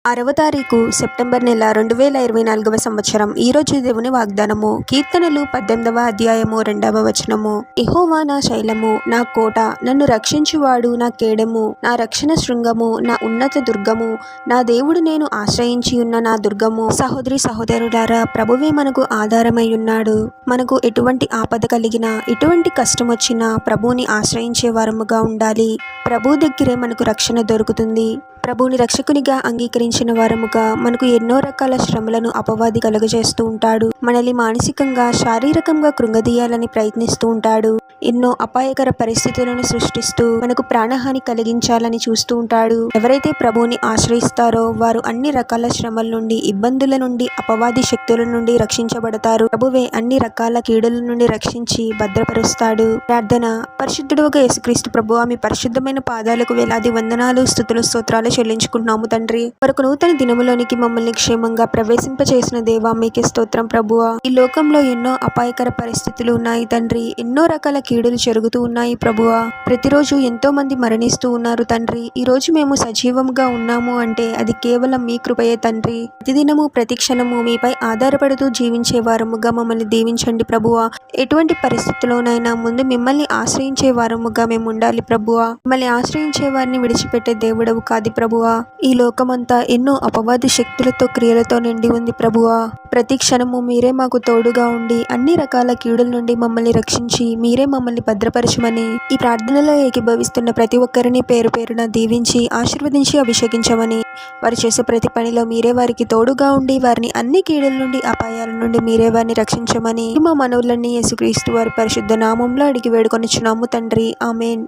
6వ తారీఖు సెప్టెంబర్ నెల 2024వ సంవత్సరం. ఈరోజు దేవుని వాగ్దానము. కీర్తనలు 18వ అధ్యాయము 2వ వచనము. యెహోవా నా శైలము, నా కోట, నన్ను రక్షించువాడు, నా కేడెము, నా రక్షణ శృంగము, నా ఉన్నత దుర్గము, నా దేవుడు నేను ఆశ్రయించి ఉన్న నా దుర్గము. సహోదరి సహోదరులారా, ప్రభువే మనకు ఆధారమై ఉన్నాడు. మనకు ఎటువంటి ఆపద కలిగినా, ఎటువంటి కష్టం వచ్చినా ప్రభువుని ఆశ్రయించే వారముగా ఉండాలి. ప్రభు దగ్గరే మనకు రక్షణ దొరుకుతుంది. ప్రభువుని రక్షకునిగా అంగీకరించిన వారముగా మనకు ఎన్నో రకాల శ్రమలను అపవాది కలుగజేస్తూ ఉంటాడు. మనల్ని మానసికంగా, శారీరకంగా కృంగదీయాలని ప్రయత్నిస్తూ ఉంటాడు. ఎన్నో అపాయకర పరిస్థితులను సృష్టిస్తూ మనకు ప్రాణహాని కలిగించాలని చూస్తూ ఉంటాడు. ఎవరైతే ప్రభువుని ఆశ్రయిస్తారో వారు అన్ని రకాల శ్రమల నుండి, ఇబ్బందుల నుండి, అపవాది శక్తుల నుండి రక్షించబడతారు. ప్రభువే అన్ని రకాల కీడుల నుండి రక్షించి భద్రపరుస్తాడు. ప్రార్థన. పరిశుద్ధుడుగా యేసుక్రీస్తు ప్రభువా, మీ పరిశుద్ధమైన పాదాలకు వేలాది వందనాలు, స్తుతులు, స్తోత్రాలు చెల్లించుకుంటున్నాము తండ్రి. మరొక నూతన దినములోనికి మమ్మల్ని క్షేమంగా ప్రవేశింపచేసిన దేవా, మీకే స్తోత్రం ప్రభువా. ఈ లోకంలో ఎన్నో అపాయకర పరిస్థితులు ఉన్నాయి తండ్రి. ఎన్నో రకాల కీడులు జరుగుతూ ఉన్నాయి ప్రభువా. ప్రతిరోజు ఎంతో మంది మరణిస్తూ ఉన్నారు తండ్రి. ఈ రోజు మేము సజీవంగా ఉన్నాము అంటే అది కేవలం మీ కృపయే తండ్రి. ప్రతిదినము, ప్రతి క్షణము మీపై ఆధారపడుతూ జీవించే వారముగా మమ్మల్ని దీవించండి ప్రభువా. ఎటువంటి పరిస్థితుల్లోనైనా ముందు మిమ్మల్ని ఆశ్రయించే వారముగా మేము ఉండాలి ప్రభువా. మిమ్మల్ని ఆశ్రయించే వారిని విడిచిపెట్టే దేవుడవు కాదు ప్రభువా. ఈ లోకమంతా ఎన్నో అపవాది శక్తులతో, క్రియలతో నిండి ఉంది ప్రభువా. ప్రతి క్షణము మీరే మాకు తోడుగా ఉండి అన్ని రకాల కీడుల నుండి మమ్మల్ని రక్షించి మీరే మమ్మల్ని భద్రపరచమని ఈ ప్రార్థనలో ఏకీభవిస్తున్న ప్రతి ఒక్కరిని పేరు పేరున దీవించి ఆశీర్వదించి అభిషేకించమని, వారు చేసే ప్రతి పనిలో మీరే వారికి తోడుగా ఉండి వారిని అన్ని కీడుల నుండి, అపాయాల నుండి మీరే వారిని రక్షించమని మా మనవులన్నీ యేసుక్రీస్తు వారి పరిశుద్ధ నామంలో అడిగి వేడుకొనిచున్నాము తండ్రి. ఆమేన్.